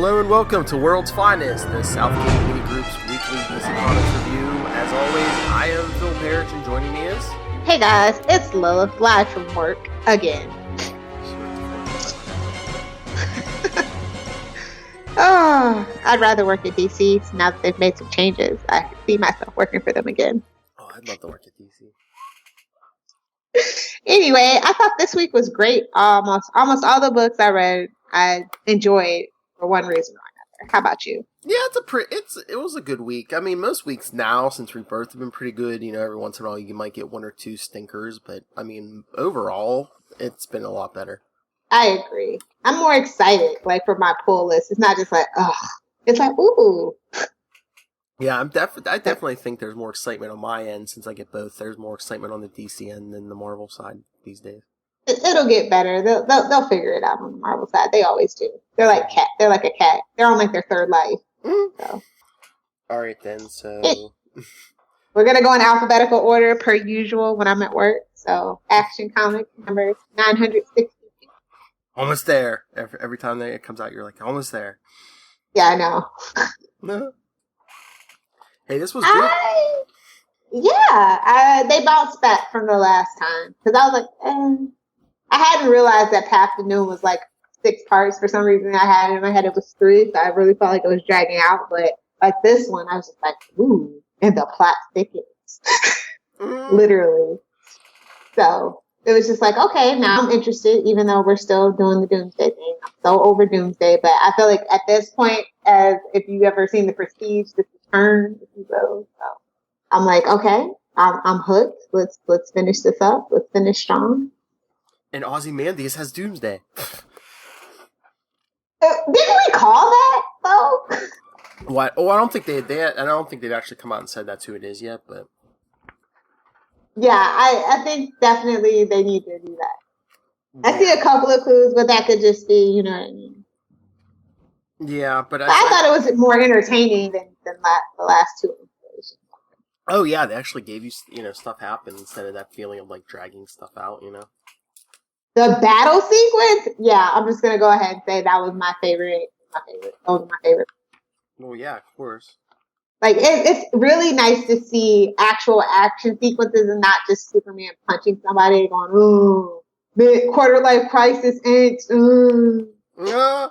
Hello and welcome to World's Finest, the Southgate Mini Group's weekly DC Comics review. As always, I am Phil Parrish, and joining me is... Hey guys, it's Lilith, live from work, again. Oh, I'd rather work at DC now that they've made some changes. I can see myself working for them again. Oh, I'd love to work at DC. Anyway, I thought this week was great. Almost all the books I read, I enjoyed for one reason or another. How about you? Yeah, it was a good week. I mean, most weeks now since Rebirth have been pretty good. You know, every once in a while you might get one or two stinkers, but I mean, overall, it's been a lot better. I agree. I'm more excited, like for my pull list. It's not just like, ugh. It's like, ooh. Yeah, I definitely think there's more excitement on my end since I get both. There's more excitement on the DC end than the Marvel side these days. It'll get better. They'll figure it out on the Marvel side. They always do. They're like cat. They're like a cat. They're on like their third life. So. All right then. So we're gonna go in alphabetical order per usual when I'm at work. So Action Comic number 962. Almost there. Every time it comes out, you're like almost there. Yeah, I know. No. Hey, this was good. They bounced back from the last time because I was like, I hadn't realized that Path to Noon was like 6 parts. For some reason, I had it in my head it was 3, so I really felt like it was dragging out. But like this one, I was just like, ooh, and the plot thickens, literally. So it was just like, okay, now I'm interested, even though we're still doing the Doomsday thing. I'm so over Doomsday, but I feel like at this point, as if you've ever seen The Prestige, this is turn, if you will. So I'm like, okay, I'm hooked. Let's finish this up. Let's finish strong. And Ozymandias has Doomsday. Didn't we call that though? What? Oh, I don't think I don't think they've actually come out and said that's who it is yet, but yeah, I think definitely they need to do that. Yeah. I see a couple of clues, but that could just be, you know what I mean. Yeah, but I thought it was more entertaining than the last 2. Oh yeah, they actually gave you stuff happen instead of that feeling of like dragging stuff out, you know. The battle sequence, yeah, I'm just gonna go ahead and say that was my favorite. That was my favorite. Well, yeah, of course. Like it's really nice to see actual action sequences and not just Superman punching somebody and going, ooh, quarter life crisis ends. Yeah.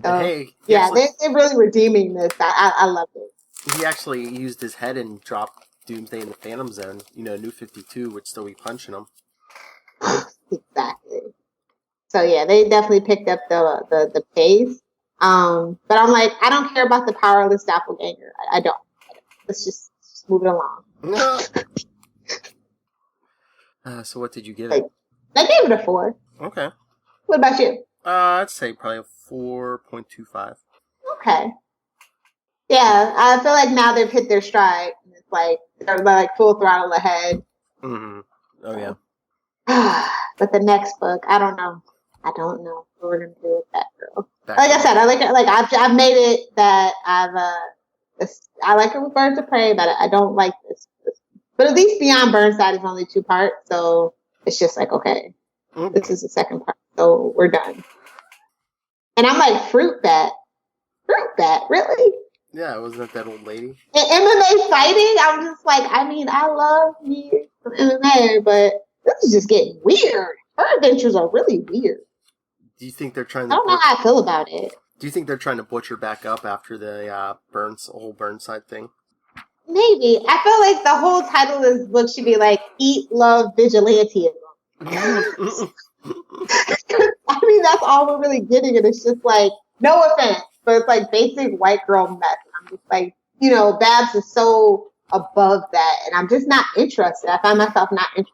So, hey, yeah, they're really redeeming this. I love it. He actually used his head and dropped Doomsday in the Phantom Zone. You know, New 52 would still be punching him. Exactly. So yeah, they definitely picked up the pace. But I'm like, I don't care about the powerless doppelganger. I don't. Let's just move it along. No. So what did you give it? it? I gave it a 4. Okay. What about you? I'd say probably a 4.25. Okay. Yeah, I feel like now they've hit their stride. And it's like they're like full throttle ahead. Mm-hmm. Oh yeah. But the next book, I don't know what we're gonna do with that girl. Like I said, I like it. Like I've made it that I like it with Birds of Prey, but I don't like this. But at least Beyond Burnside is only 2 parts, so it's just like, okay, This is the second part, so we're done. And I'm like, Fruit Bat, really? Yeah, wasn't that old lady? And MMA fighting, I'm just like, I mean, I love me some MMA, but this is just getting weird. Her adventures are really weird. Do you think they're trying to... I don't know how I feel about it. Do you think they're trying to butcher back up after the whole Burnside thing? Maybe. I feel like the whole title of this book should be like, Eat, Love, Vigilantism. I mean, that's all we're really getting, and it's just like, no offense, but it's like basic white girl mess. I'm just like, Babs is so above that, and I'm just not interested. I find myself not interested.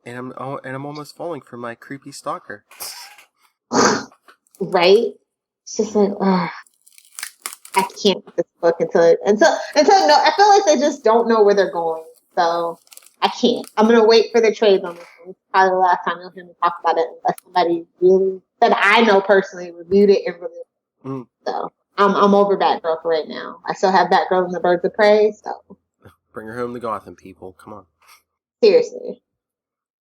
And I'm almost falling for my creepy stalker. Right? It's just like, I can't with this book until no. I feel like they just don't know where they're going, so I can't. I'm gonna wait for the trades on this one. It's probably the last time you'll hear me talk about it, unless somebody really that I know personally reviewed it and really. So I'm over Batgirl for right now. I still have Batgirl and the Birds of Prey, so bring her home to Gotham, people. Come on. Seriously.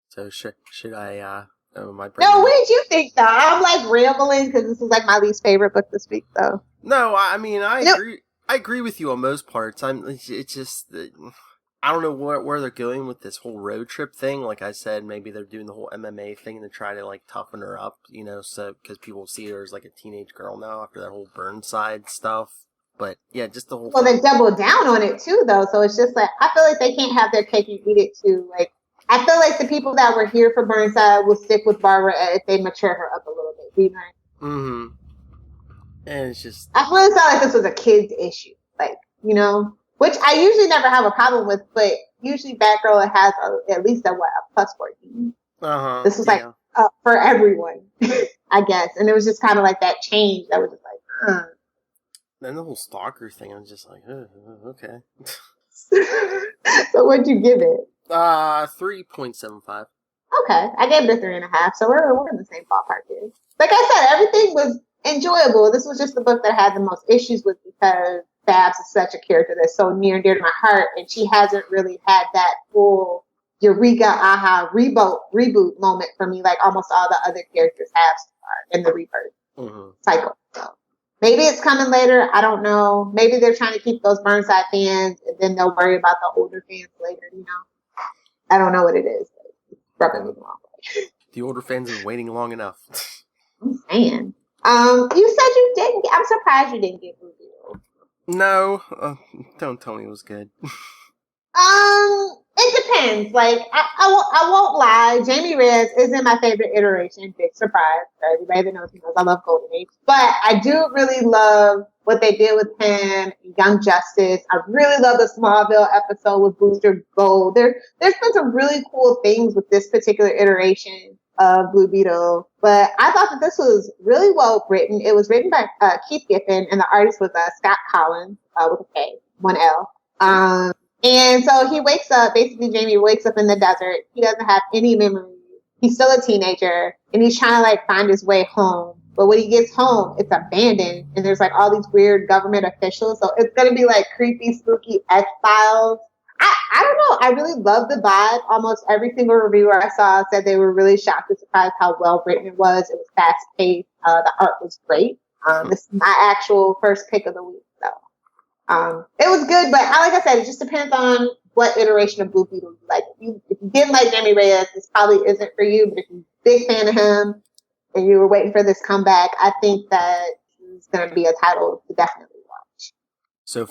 So should I My brain. No, what did you think though? I'm like rambling because this is like my least favorite book this week though. No, I mean I agree. I agree with you on most parts. It's just I don't know where they're going with this whole road trip thing. Like I said, maybe they're doing the whole MMA thing to try to like toughen her up, so because people see her as like a teenage girl now after that whole Burnside stuff. But yeah, just the whole. Well, they doubled down on it too, though. So it's just like I feel like they can't have their cake and eat it too. Like I feel like the people that were here for Burnside will stick with Barbara if they mature her up a little bit. You know? Mm-hmm. And it's just. I really felt like this was a kid's issue, like which I usually never have a problem with, but usually Batgirl has at least a plus 14. This was like for everyone, I guess, and it was just kind of like that change that was just like. Then the whole stalker thing, I'm just like, okay. So what'd you give it? 3.75. Okay, I gave it a 3.5. So we're in the same ballpark here. Like I said, everything was enjoyable. This was just the book that I had the most issues with because Babs is such a character that's so near and dear to my heart, and she hasn't really had that full eureka, aha, reboot moment for me, like almost all the other characters have so far in the rebirth cycle. So. Maybe it's coming later. I don't know. Maybe they're trying to keep those Burnside fans, and then they'll worry about the older fans later. I don't know what it is. It's rubbing me the wrong way. The older fans are waiting long enough. I'm saying. You said you didn't. I'm surprised you didn't get revealed. No, Don't tell me it was good. It depends. Like, I won't lie. Jamie Reyes isn't my favorite iteration. Big surprise for everybody that knows me knows I love Golden Age. But I do really love what they did with him, Young Justice. I really love the Smallville episode with Booster Gold. There's been some really cool things with this particular iteration of Blue Beetle. But I thought that this was really well written. It was written by Keith Giffen, and the artist was Scott Collins with a K, one L. And so he wakes up, basically Jamie wakes up in the desert. He doesn't have any memories. He's still a teenager and he's trying to like find his way home. But when he gets home, it's abandoned and there's like all these weird government officials. So it's going to be like creepy, spooky X-Files. I don't know. I really love the vibe. Almost every single reviewer I saw said they were really shocked and surprised how well written it was. It was fast paced. The art was great. This is my actual first pick of the week. So. It was good, but like I said, it just depends on what iteration of Blue Beetle you like. If you didn't like Jamie Reyes, this probably isn't for you, but if you're a big fan of him and you were waiting for this comeback, I think that he's going to be a title to definitely watch. So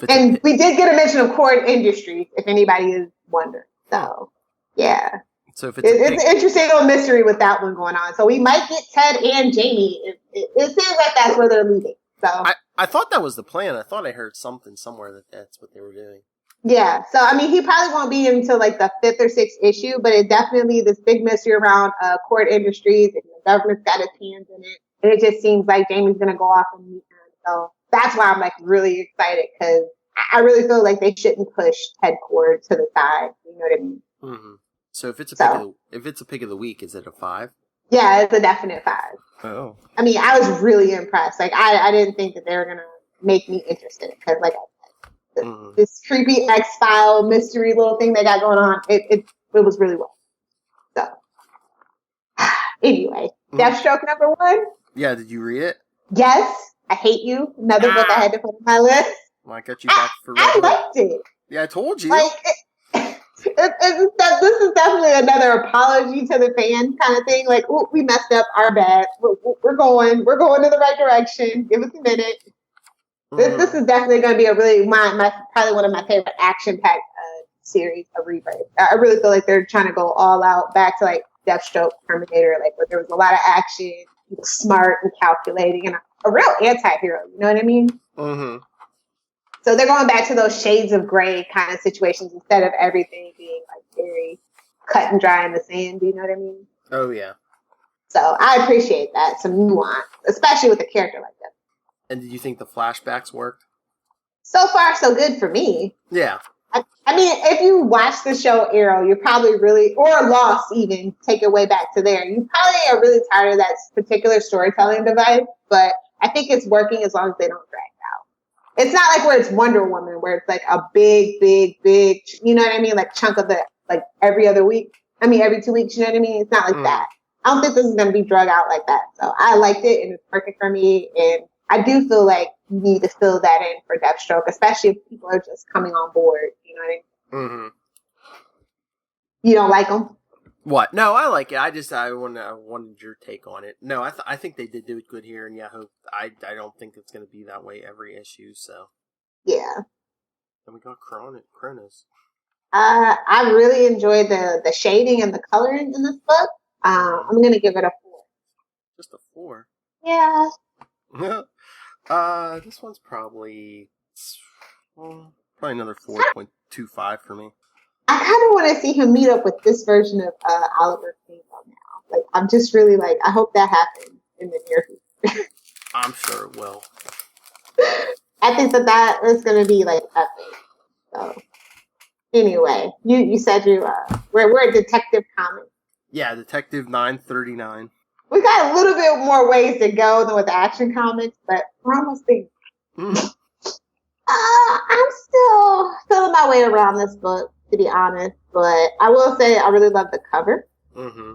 we did get a mention of Cord Industries, if anybody is wondering. So, yeah. So if it's an interesting little mystery with that one going on. So we might get Ted and Jamie. It seems like that's where they're leading. So I thought that was the plan. I thought I heard something somewhere that's what they were doing. Yeah. So, I mean, he probably won't be until like the 5th or 6th issue, but it definitely this big mystery around Cord Industries and the government's got its hands in it. And it just seems like Jamie's going to go off and meet him. So that's why I'm like really excited because I really feel like they shouldn't push Ted Cord to the side. You know what I mean? Mm-hmm. So if it's a pick of the week, is it a 5? Yeah, it's a definite 5. Oh. I mean, I was really impressed. Like, I didn't think that they were going to make me interested because, like I said, this creepy X-File mystery little thing they got going on, it was really well. So, anyway, Deathstroke #1. Yeah, did you read it? Yes, I Hate You. Another book I had to put on my list. Well, I got you back for I liked it. Yeah, I told you. Like, this is definitely another apology to the fans kind of thing. Like, ooh, we messed up, our bad. We're going in the right direction. Give us a minute. This is definitely going to be a really probably one of my favorite action-packed series of Rebirth. I really feel like they're trying to go all out back to like Deathstroke, Terminator, like where there was a lot of action, he was smart and calculating, and a real anti-hero. You know what I mean? Mm-hmm. So they're going back to those shades of gray kind of situations instead of everything being like very cut and dry in the sand. Do you know what I mean? Oh yeah. So I appreciate that, some nuance, especially with a character like that. And did you think the flashbacks worked? So far, so good for me. Yeah. I mean, if you watch the show Arrow, you're probably really, or Lost even, take it way back to there. You probably are really tired of that particular storytelling device, but I think it's working as long as they don't drag it out. It's not like where it's Wonder Woman, where it's like a big, you know what I mean? Like chunk of the, like every 2 weeks, you know what I mean? It's not like that. I don't think this is going to be drug out like that. So I liked it, and it's working for me. And I do feel like you need to fill that in for Deathstroke, especially if people are just coming on board. You know what I mean? Mm-hmm. You don't like them? What? No, I like it. I wanted your take on it. No, I think they did do it good here, and yeah, I don't think it's going to be that way every issue. So yeah. And we got Kronos. I really enjoyed the shading and the coloring in this book. I'm going to give it a 4. Just a 4? Yeah. This one's probably another 4.25 for me. I kind of want to see him meet up with this version of Oliver Queen now. Like, I'm just really like, I hope that happens in the near future. I'm sure it will. I think that is going to be like epic. So, anyway, you said we're a Detective Comics. Yeah, Detective 939. We got a little bit more ways to go than with Action Comics, but we're almost there. I'm still feeling my way around this book, to be honest, but I will say I really love the cover. Mm-hmm.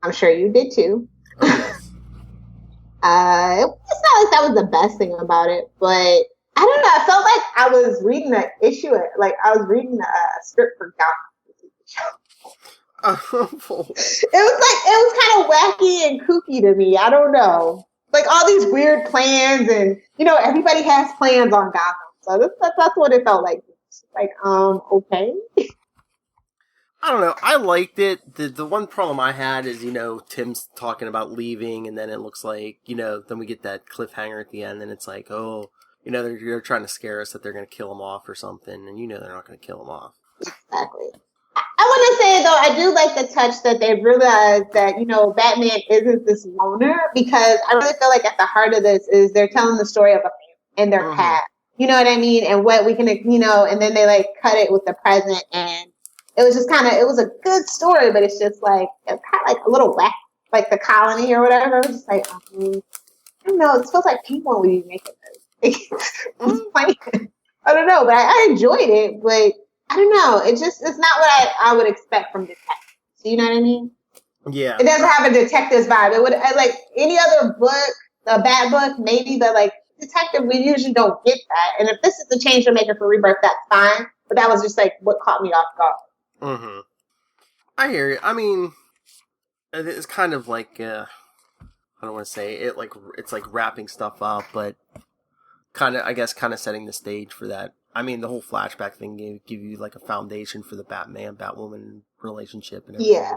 I'm sure you did too. Oh, yes. It's not like that was the best thing about it, but I don't know. I felt like I was reading an issue, like I was reading a script for Gotham. It was kind of wacky and kooky to me. I don't know. Like all these weird plans, and everybody has plans on Gotham. So that's what it felt like. Like, okay. I don't know. I liked it. The one problem I had is, Tim's talking about leaving, and then it looks like, then we get that cliffhanger at the end, and it's like, oh, they're trying to scare us that they're going to kill him off or something, and they're not going to kill him off. Exactly. I want to say, though, I do like the touch that they've realized that, Batman isn't this loner, because I really feel like at the heart of this is they're telling the story of a family and their past. You know what I mean? And what we can, and then they like cut it with the present, and it was just it was a good story, but it's just like, it's kind of like a little whack, like the colony or whatever. It was just like, I don't know, it feels like people would be making this. I don't know, but I enjoyed it, but I don't know. It's not what I would expect from detectives. You know what I mean? Yeah. It doesn't have a detective's vibe. It would, like any other book, a bad book, maybe, but like detective, we usually don't get that. And if this is the change they're making for Rebirth, that's fine. But that was just like what caught me off guard. Mm-hmm. I hear you. I mean, it's kind of like, I don't want to say it, like, it's like wrapping stuff up, but kind of setting the stage for that. I mean, the whole flashback thing give you like a foundation for the Batman-Batwoman relationship and everything. Yeah.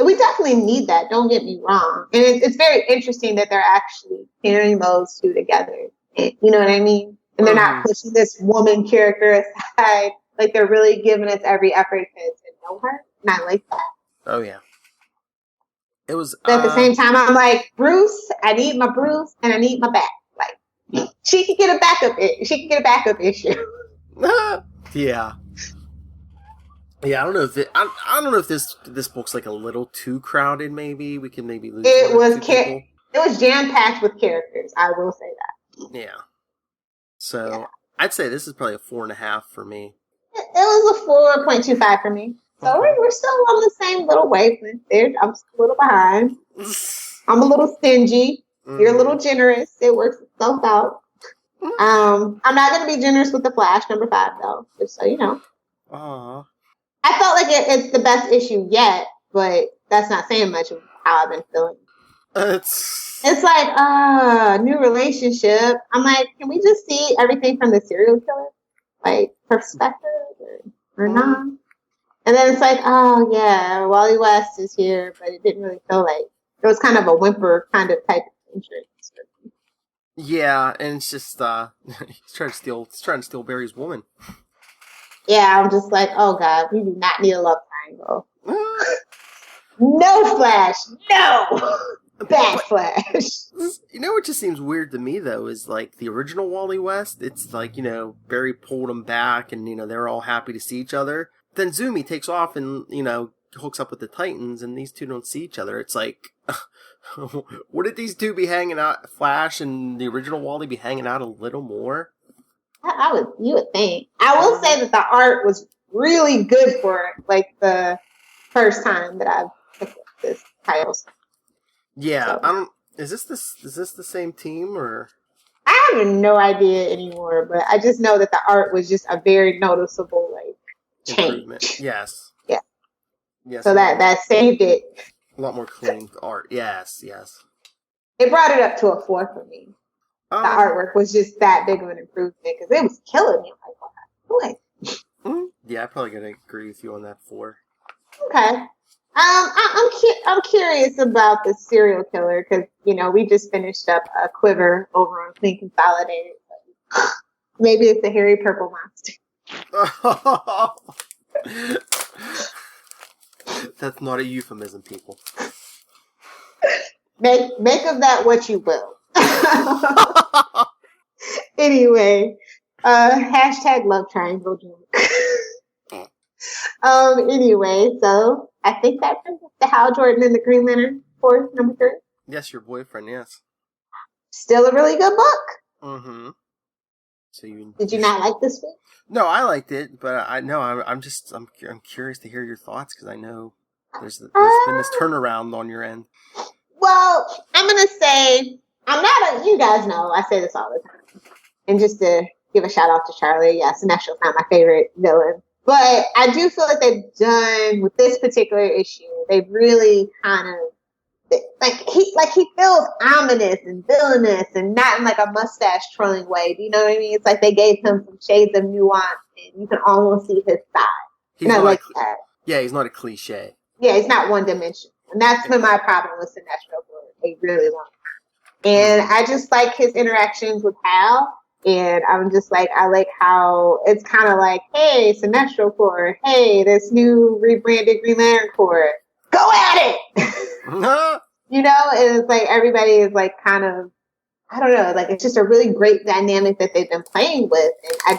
We definitely need that, don't get me wrong. And it's very interesting that they're actually pairing those two together. You know what I mean? And they're not pushing this woman character aside. Like, they're really giving us every effort to know her. And I like that. Oh, yeah. It was... But at the same time, I'm like, Bruce, I need my Bruce, and I need my back. Like, she could get a backup issue. Yeah. Yeah, I don't know if I don't know if this book's like a little too crowded. Maybe we can maybe lose. It was jam packed with characters. I will say that. Yeah. So I'd say this is probably a 4.5 for me. It was a 4.25 for me. So we're still on the same little wavelength there. I'm just a little behind. I'm a little stingy. You're a little generous. It works itself out. I'm not going to be generous with the Flash number 5 though, just so you know. I felt like it's the best issue yet, but that's not saying much of how I've been feeling. It's like, new relationship. I'm like, can we just see everything from the serial killer, like, perspective or not? And then it's like, oh yeah, Wally West is here, but it didn't really feel like it was kind of a whimper kind of type of entrance. Yeah, and it's just he's trying to steal Barry's woman. Yeah, I'm just like, oh god, we do not need a love triangle. No Flash, no. Bad Flash. You know what just seems weird to me though is like the original Wally West. It's like, Barry pulled him back, and they're all happy to see each other. Then Zumi takes off and hooks up with the Titans, and these two don't see each other. It's like, wouldn't these two be hanging out? Flash and the original Wally be hanging out a little more? You would think. I will say that the art was really good for like the first time that I've picked up this title. Yeah, So is this the same team or? I have no idea anymore, but I just know that the art was just a very noticeable like Improvement. change. Yes. Yeah. Yes. So that saved it. A lot more clean art. Yes. Yes. It brought it up to a 4 for me. The Um. artwork was just that big of an improvement because it was killing me. I'm like, what? Yeah, I'm probably gonna agree with you on that 4. Okay. I'm curious about the serial killer because we just finished up a quiver over on Clean Consolidated. Maybe it's the hairy purple monster. That's not a euphemism, people. Make of that what you will. Anyway, hashtag love triangle joke. Anyway, so I think that brings us to Hal Jordan and the Green Lantern for number 3. Yes, your boyfriend. Yes. Still a really good book. Mm-hmm. So Did you not like this week? No, I liked it, but I'm curious to hear your thoughts because I know there's been this turnaround on your end. Well, I'm gonna say I'm not you guys know I say this all the time, and just to give a shout out to Charlie, yes, Sinestро's not my favorite villain, but I do feel like they've done with this particular issue. They've really kind of he feels ominous and villainous and not in like a mustache twirling way. Do you know what I mean? It's like they gave him some shades of nuance and you can almost see his side. He's and I like that. Yeah, he's not a cliche. Yeah, he's not one dimensional. And that's been my problem with Sinestro for a really long time. And I just like his interactions with Hal. And I'm just like, I like how it's kind of like, hey, Sinestro Corps, hey, this new rebranded Green Lantern Corps, go at it! And it's like everybody is like kind of, I don't know, like it's just a really great dynamic that they've been playing with. And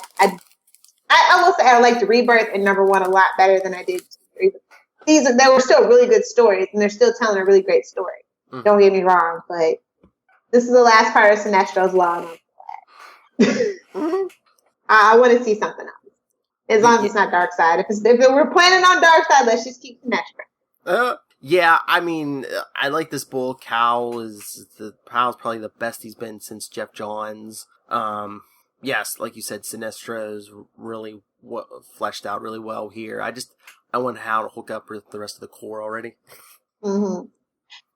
I will say I liked Rebirth and number 1 a lot better than I did Rebirth. They were still really good stories, and they're still telling a really great story. Mm-hmm. Don't get me wrong, but this is the last part of Sinestro's Law, and I'm glad. I want to see something else. As long as it's not Darkseid. If we're planning on Darkseid, let's just keep Sinestro. Yeah, I mean, I like this bull. Pal's probably the best he's been since Jeff Johns. Yes, like you said, Sinestro's really fleshed out really well here. I want Hal to hook up with the rest of the Corps already. Mm-hmm.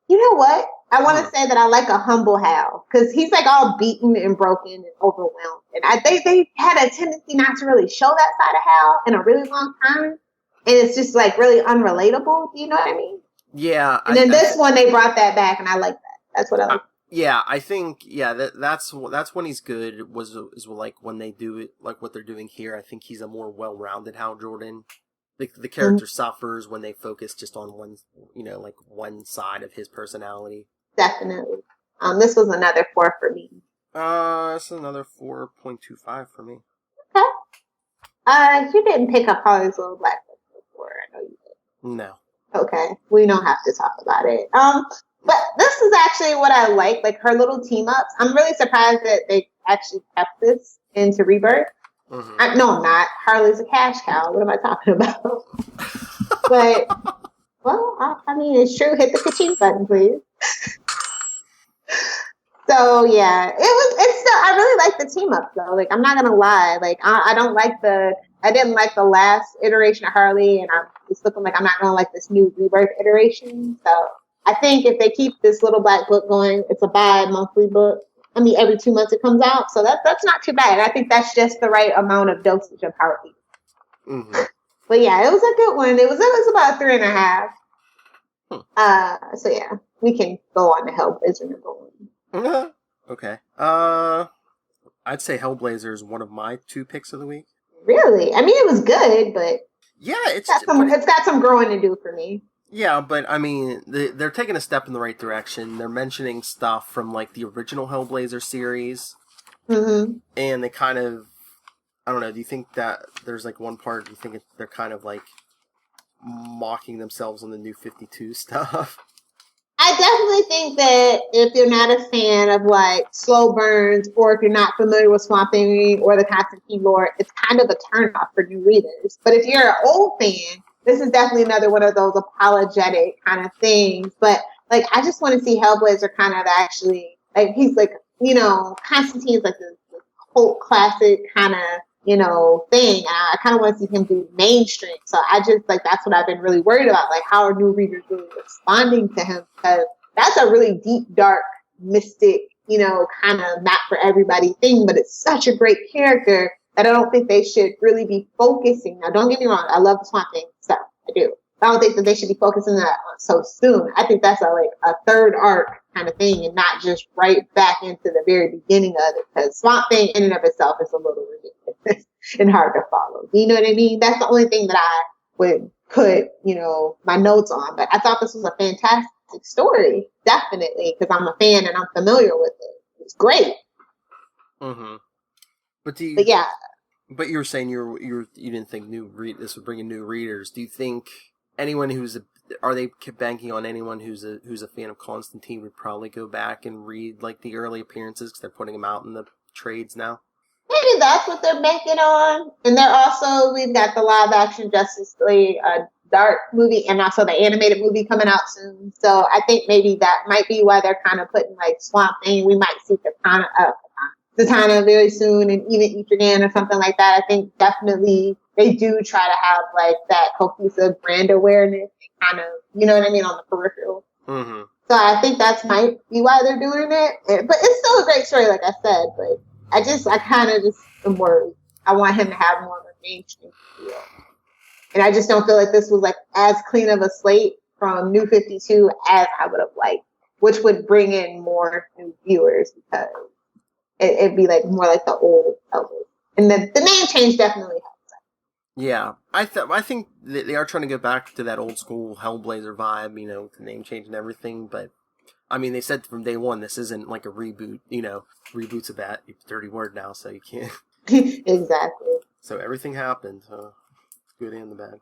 You know what? I want to say that I like a humble Hal because he's like all beaten and broken and overwhelmed. And they had a tendency not to really show that side of Hal in a really long time. And it's just like really unrelatable. Do you know what I mean? Yeah. And then this one, they brought that back and I like that. That's what I like. Yeah, I think that's when he's good. Is like when they do it like what they're doing here. I think he's a more well-rounded Hal Jordan. The character suffers when they focus just on one side of his personality. Definitely. This was another 4 for me. It's another 4.25 for me. Okay. You didn't pick up Holly's Little Black Book before. I know you did. No. Okay. We don't have to talk about it. But this is actually what I like her little team ups. I'm really surprised that they actually kept this into Rebirth. Mm-hmm. No, I'm not. Harley's a cash cow. What am I talking about? But, well, I mean, it's true. Hit the ka-ching button, please. So, yeah. It's still, I really like the team up, though. Like, I'm not going to lie. Like, I didn't like the last iteration of Harley, and it's looking like I'm not going to like this new Rebirth iteration. So, I think if they keep this little black book going, it's a bi-monthly book. I mean, every 2 months it comes out, so that's not too bad. I think that's just the right amount of dosage of Harley. Mm-hmm. But yeah, it was a good one. It was about 3.5. So yeah, we can go on to Hellblazer number 1. Okay. I'd say Hellblazer is one of my 2 picks of the week. Really? I mean, it was good, but yeah, it's got some growing to do for me. Yeah, but I mean, they're taking a step in the right direction. They're mentioning stuff from like the original Hellblazer series, and they kind of, I don't know. Do you think that there's like one part? Do you think they're kind of like mocking themselves on the New 52 stuff? I definitely think that if you're not a fan of like slow burns, or if you're not familiar with Swamp Thing or the Constantine lore, it's kind of a turnoff for new readers. But if you're an old fan, this is definitely another one of those apologetic kind of things. But like, I just want to see Hellblazer kind of actually, like, he's like, Constantine's like this cult classic kind of, thing. And I kind of want to see him do mainstream. So I just, like, that's what I've been really worried about. Like, how are new readers really responding to him? Because that's a really deep, dark, mystic, kind of not for everybody thing, but it's such a great character that I don't think they should really be focusing. Now, don't get me wrong. I love the Swamp Thing stuff. I do. I don't think that they should be focusing on that so soon. I think that's a third arc kind of thing and not just right back into the very beginning of it, because Swamp Thing in and of itself is a little ridiculous and hard to follow. You know what I mean? That's the only thing that I would put, my notes on. But I thought this was a fantastic story, definitely, because I'm a fan and I'm familiar with it. It's great. Mm-hmm. But yeah. But you were saying you didn't think this would bring in new readers. Do you think anyone are they banking on anyone who's a fan of Constantine would probably go back and read like the early appearances because they're putting them out in the trades now? Maybe that's what they're banking on. And we've got the live action Justice League Dark movie and also the animated movie coming out soon. So I think maybe that might be why they're kind of putting like Swamp Thing. We might see Zatanna very soon, and even Etrigan or something like that. I think definitely they do try to have like that cohesive brand awareness and kind of, you know what I mean, on the peripheral. Mm-hmm. So I think that might be why they're doing it. But it's still a great story, like I said. But I kind of just am worried. I want him to have more of a mainstream feel. And I just don't feel like this was like as clean of a slate from New 52 as I would have liked, which would bring in more new viewers because it'd be like more like the old Hellblazer. And the name change definitely helps. Yeah, I think they are trying to go back to that old school Hellblazer vibe, with the name change and everything. But I mean, they said from day one this isn't like a reboot. Reboot's a bad dirty word now, so you can't. Exactly. So everything happened, good and the bad.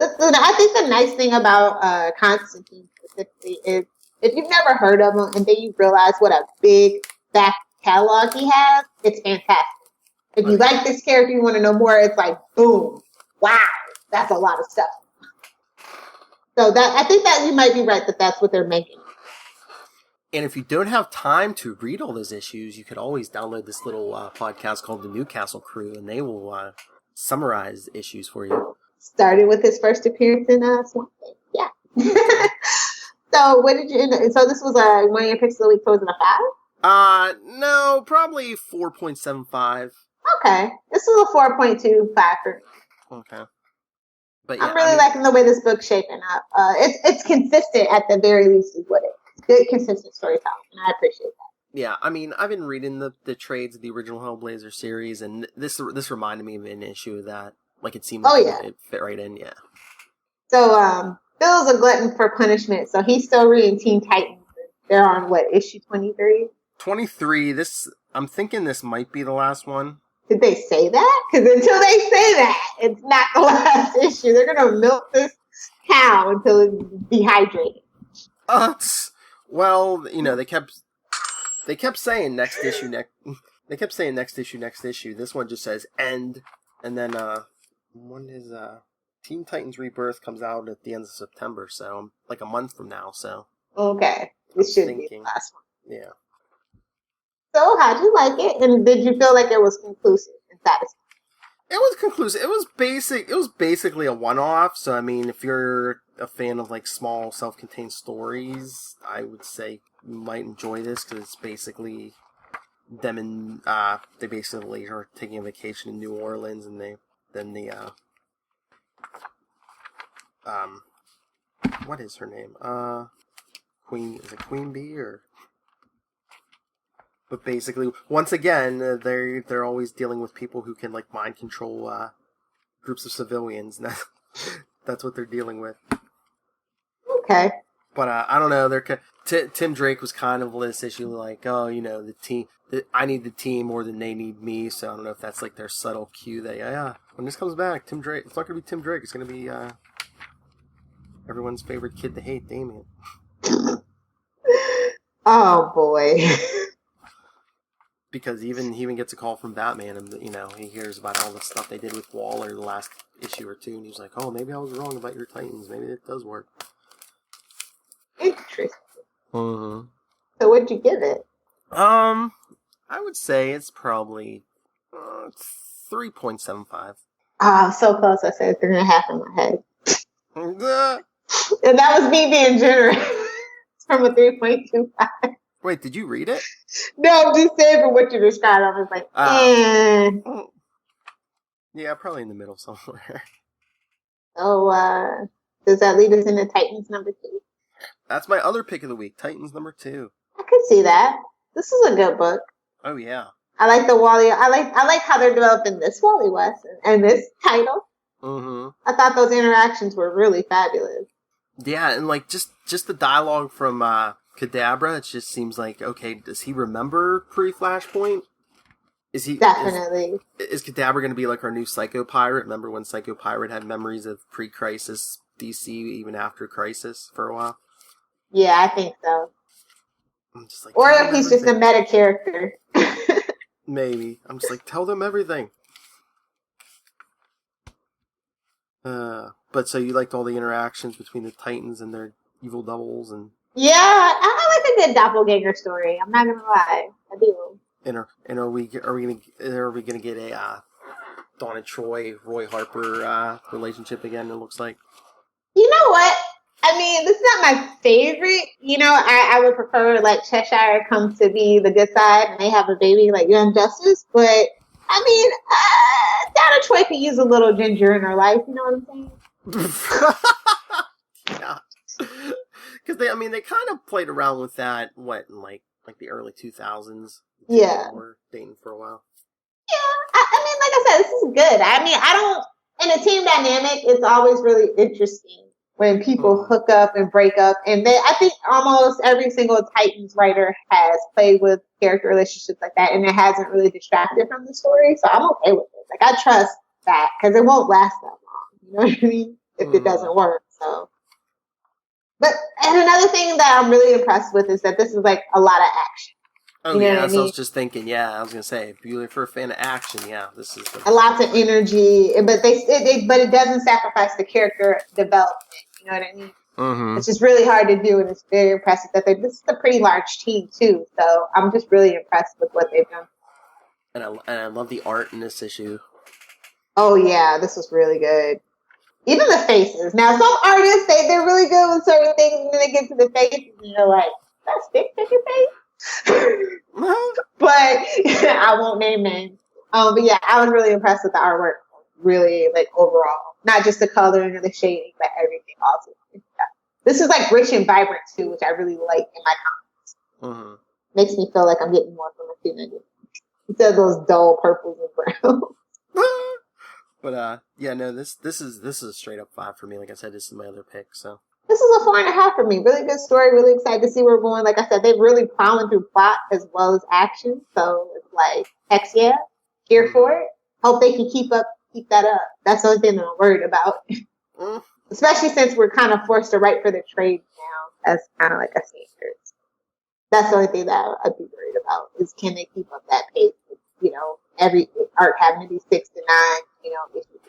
I think the nice thing about Constantine specifically is if you've never heard of him and then you realize what a big back catalog he has, it's fantastic. If you like this character, you want to know more, it's like, boom, wow, that's a lot of stuff. So I think that you might be right that that's what they're making. And if you don't have time to read all those issues, you could always download this little podcast called The Newcastle Crew, and they will summarize the issues for you. Started with his first appearance in Swamp Thing. Yeah. So what did you end up? So this was one of your picks of the week, so was it a 5? No, probably 4.75. Okay. This was a 4.25 for me. Okay. But yeah, I'm really liking the way this book's shaping up. It's consistent at the very least is what it is. Good, consistent storytelling, and I appreciate that. Yeah, I mean, I've been reading the trades of the original Hellblazer series, and this reminded me of an issue that, like, it seemed like it fit right in, yeah. So, Bill's a glutton for punishment, so he's still reading Teen Titans. They're on, issue 23? 23, I'm thinking this might be the last one. Did they say that? Because until they say that, it's not the last issue. They're going to milk this cow until it's dehydrated. Well, they kept saying next issue, they kept saying next issue. This one just says end, and then when is Teen Titans Rebirth comes out at the end of September, so like a month from now. So okay, this should be the last one. Yeah. So, how'd you like it, and did you feel like it was conclusive and satisfying? It was conclusive. It was basic. It was basically a one-off. So, I mean, if you're a fan of like small, self-contained stories, I would say you might enjoy this because it's basically them and they basically are taking a vacation in New Orleans, and what is her name? Queen, is it Queen Bee or? But basically, once again, they're always dealing with people who can like mind control groups of civilians. And that's what they're dealing with. Okay. But I don't know. Tim Drake was kind of this issue like, oh, the team. I need the team more than they need me. So I don't know if that's like their subtle cue that when this comes back, Tim Drake. It's not going to be Tim Drake. It's going to be everyone's favorite kid to hate, Damien. Oh boy. Because he even gets a call from Batman, and he hears about all the stuff they did with Waller the last issue or two, and he's like, "Oh, maybe I was wrong about your Titans. Maybe it does work." Interesting. Mm-hmm. So what'd you give it? I would say it's probably 3.75. Ah, so close. I said 3.5 in my head. Uh, And that was me being generous. From a 3.25. Wait, did you read it? No, I'm just saying for what you described. I was like, Yeah, probably in the middle somewhere. So, does that lead us into Titans number 2? That's my other pick of the week, Titans number 2. I could see that. This is a good book. Oh yeah. I like the Wally. I like how they're developing this Wally West and this title. Mm-hmm. I thought those interactions were really fabulous. Yeah, and like just the dialogue from Kadabra, it just seems like, okay, does he remember pre-Flashpoint? Definitely. Is Kadabra going to be like our new Psycho Pirate? Remember when Psycho Pirate had memories of pre-Crisis DC even after Crisis for a while? Yeah, I think so. I'm just like, or if he's just a meta character. Maybe. I'm just like, tell them everything. But so you liked all the interactions between the Titans and their evil doubles and... Yeah, I like a good doppelganger story. I'm not gonna lie, I do. And are we gonna get a Dawn and Troy, Roy Harper relationship again? It looks like. You know what? I mean, this is not my favorite. You know, I would prefer like Cheshire comes to be the good side and they have a baby like Young Justice. But I mean, Dawn and Troy could use a little ginger in her life. You know what I'm saying? Yeah. Because they kind of played around with that. What in like the early 2000s? Yeah. They were dating for a while. Yeah, I mean, like I said, this is good. I mean, I don't. In a team dynamic, it's always really interesting when people hook up and break up. And I think almost every single Titans writer has played with character relationships like that, and it hasn't really distracted from the story. So I'm okay with it. Like I trust that because it won't last that long. You know what I mean? If it doesn't work. So. But and another thing that I'm really impressed with is that this is like a lot of action. Oh, you know yeah, what I mean? I was just thinking, I was going to say, if you're for a fan of action, this is... A lot of energy, but but it doesn't sacrifice the character development, you know what I mean? Mm-hmm. Which is really hard to do, and it's very impressive that this is a pretty large team, too, so I'm just really impressed with what they've done. And I love the art in this issue. Oh, yeah, this was really good. Even the faces. Now, some artists, they're really good with certain things, and then they get to the faces, and you're like, that's Dick Figure face? But I won't name names. But yeah, I was really impressed with the artwork. Really, like overall, not just the coloring or the shading, but everything also. Yeah. This is like rich and vibrant too, which I really like in my comics. Mm-hmm. Makes me feel like I'm getting more from a teenager instead of those dull purples and browns. But this is a straight up 5 for me. Like I said, this is my other pick. So. This is a 4.5 for me. Really good story. Really excited to see where we're going. Like I said, they're really plowing through plot as well as action. So it's like, heck yeah, here for it. Hope they can keep that up. That's the only thing that I'm worried about. Especially since we're kind of forced to write for the trades now as kind of like a standard. That's the only thing that I'd be worried about is can they keep up that pace? You know, every arc having to be 6 to 9, issues.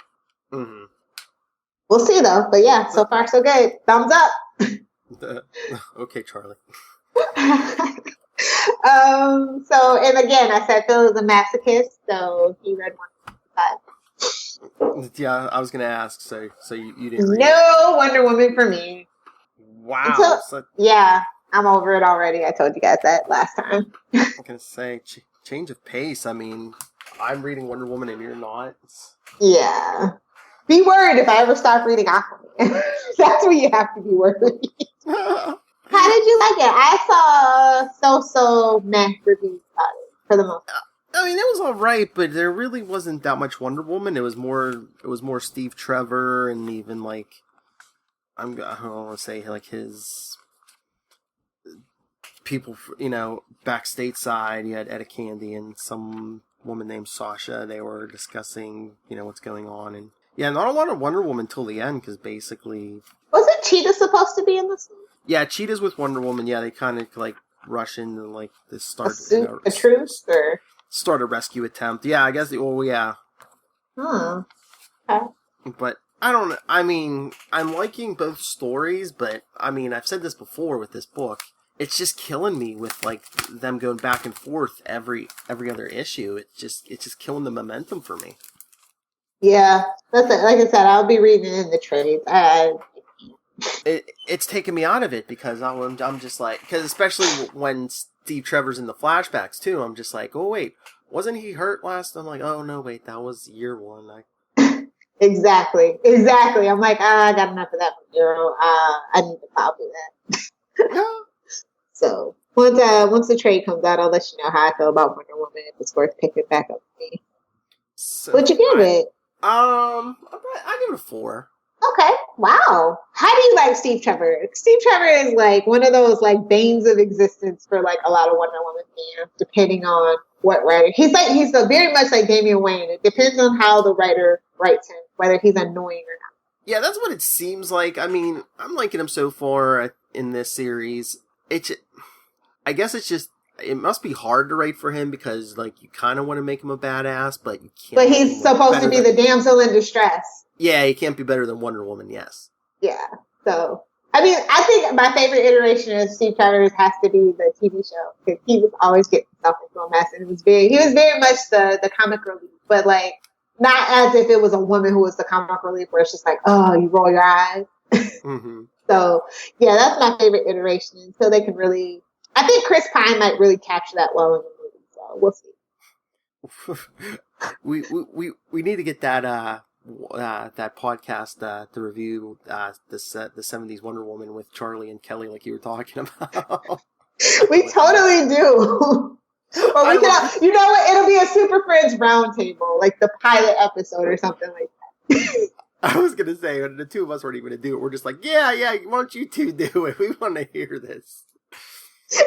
Mm-hmm. We'll see though, but yeah, so far so good. Thumbs up. Okay, Charlie. And again, I said Phil is a masochist, so he read 1.5. Yeah, I was gonna ask. So you didn't read No Wonder Woman for me. Wow. Yeah, I'm over it already. I told you guys that last time. I'm gonna say change of pace. I mean, I'm reading Wonder Woman and you're not. Yeah. Be worried if I ever stop reading Aquaman. That's what you have to be worried. How did you like it? I saw so meh reviews about it for the most part. I mean, it was all right, but there really wasn't that much Wonder Woman. It was more Steve Trevor and even like I don't want to say like his people, back stateside. You had Etta Candy and some woman named Sasha. They were discussing, what's going on and. Yeah, not a lot of Wonder Woman till the end, because basically... Wasn't Cheetah supposed to be in this one? Yeah, Cheetah's with Wonder Woman. Yeah, they kind of, like, rush in and, like, this start... A truce, or...? Start a rescue attempt. Yeah, I guess... yeah. Hmm. Okay. But, I don't know. I mean, I'm liking both stories, but, I mean, I've said this before with this book. it's just killing me with like them going back and forth every other issue. It's just killing the momentum for me. Yeah, that's it. Like I said, I'll be reading in the trades. It's taken me out of it because I'm just like, because especially when Steve Trevor's in the flashbacks too, I'm just like, oh wait, wasn't he hurt last? I'm like, oh no, wait, that was year one. Exactly. I'm like, I got enough of that from Euro. I need to copy that. So once the trade comes out, I'll let you know how I feel about Wonder Woman. If it's worth picking back up for me. So What'd you give it? I give it a 4. Okay. Wow. How do you like Steve Trevor? Steve Trevor is like one of those like banes of existence for like a lot of Wonder Woman fans, depending on what writer. He's very much like Damian Wayne. It depends on how the writer writes him, whether he's annoying or not. Yeah, that's what it seems like. I mean, I'm liking him so far in this series. I guess it's just, it must be hard to write for him because like you kind of want to make him a badass, but you can't. But he's supposed to be the damsel in distress. Yeah, he can't be better than Wonder Woman, yes. Yeah. So, I mean, I think my favorite iteration of Steve Trevor's has to be the TV show because he was always getting himself into a mess, and he was very much the comic relief, but like not as if it was a woman who was the comic relief, where it's just like, oh, you roll your eyes. Mm-hmm. So, yeah, that's my favorite iteration until they can really. I think Chris Pine might really capture that well in the movie, so we'll see. we need to get that podcast to review the 70s Wonder Woman with Charlie and Kelly, like you were talking about. We totally do. Or we can, you know what? It'll be a Super Friends roundtable, like the pilot episode or something like that. I was gonna say the two of us weren't even gonna do it. We're just like, yeah, why don't you two do it? We want to hear this.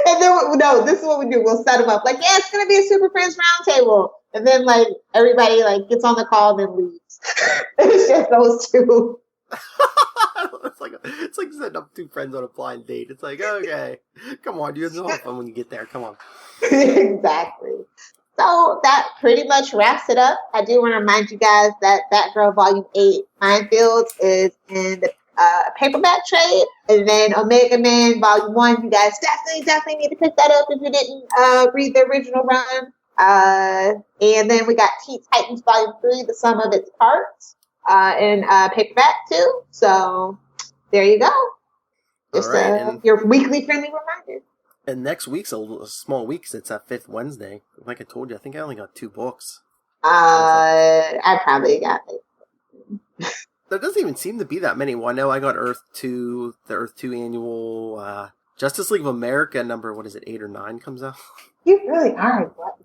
And then this is what we do. We'll set them up like, yeah, it's gonna be a Super Friends roundtable, and then like everybody like gets on the call and then leaves. It's just those two. It's like setting up two friends on a blind date. It's like, okay, come on, you have fun when you get there. Come on. Exactly. So that pretty much wraps it up. I do want to remind you guys that Batgirl Volume 8 Minefields is in the paperback trade, and then Omega Man Volume 1, you guys definitely need to pick that up if you didn't read the original run. And then we got Teen Titans Volume 3, The Sum of Its Parts, in paperback too. So there you go. Just your weekly friendly reminder. And next week's a small week because it's a fifth Wednesday. Like I told you, I think I only got 2 books. I probably got it. There doesn't even seem to be that many. Well, I know I got the Earth 2 annual, Justice League of America number, what is it, 8 or 9 comes out? You really are a glutton.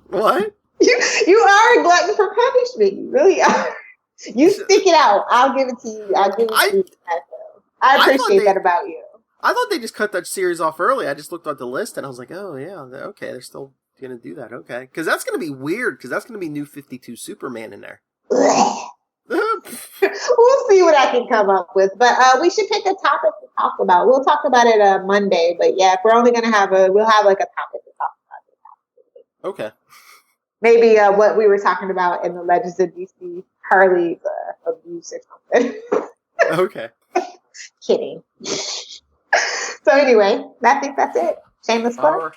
What? You are a glutton for punishment. You really are. You stick it out. I'll give it to you. I'll give it to you. I appreciate that about you. I thought they just cut that series off early. I just looked at the list and I was like, oh yeah, okay, they're still going to do that. Okay. Because that's going to be weird because that's going to be New 52 Superman in there. We'll see what I can come up with, but we should pick a topic to talk about. We'll talk about it Monday, but yeah, if we're only going to we'll have like a topic to talk about. Okay. Maybe what we were talking about in the Legends of DC, Harley's abuse or something. Okay. Kidding. So anyway, I think that's it. Shameless plug.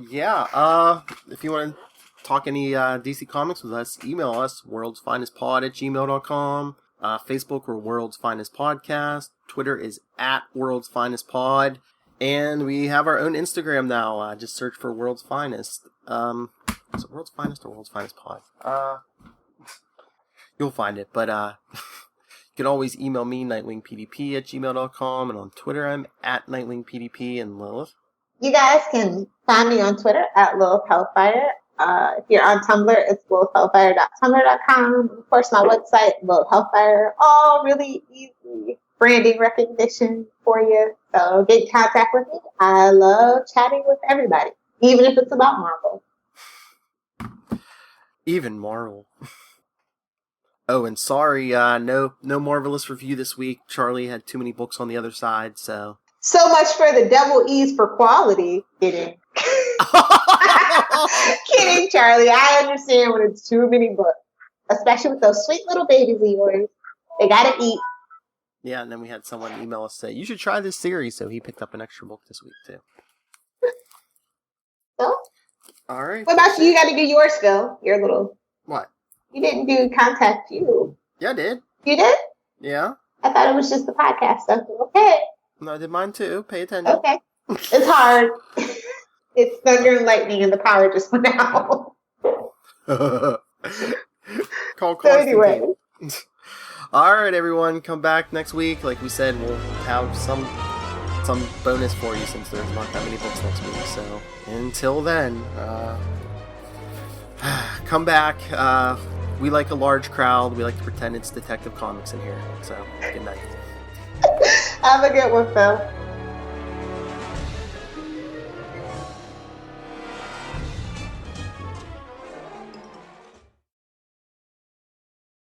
Yeah. If you want to talk any DC Comics with us, email us, worldsfinestpod@gmail.com. Facebook, we're World's Finest Podcast. Twitter is @worldsfinestpod. And we have our own Instagram now. Just search for World's Finest. Is it World's Finest or World's Finest Pod? You'll find it. But you can always email me, nightwingpdp@gmail.com. And on Twitter, I'm @nightwingpdp. And Lilith? You guys can find me on Twitter @Lilith Hellfire. If you're on Tumblr, it's lilithhellfire.tumblr.com. Of course, my website, Lilith Hellfire. All really easy branding recognition for you. So get in contact with me. I love chatting with everybody, even if it's about Marvel. Even Marvel. Oh, and sorry, no Marvelous review this week. Charlie had too many books on the other side, so. So much for the double E's for quality. Kidding. Kidding, Charlie. I understand when it's too many books, especially with those sweet little babies of yours. They gotta eat. Yeah, and then we had someone email us say, you should try this series, so he picked up an extra book this week, too. So, all right. What about you? You got to do yours, Phil. Your little... What? You didn't do Contact You. Yeah, I did. You did? Yeah. I thought it was just the podcast stuff. Okay. No, I did mine, too. Pay attention. Okay. It's hard. It's thunder and lightning, and the power just went out. Call So anyway. All right, everyone, come back next week. Like we said, we'll have some bonus for you since there's not that many books next week. So until then, come back. We like a large crowd. We like to pretend it's Detective Comics in here. So good night. Have a good one, Phil.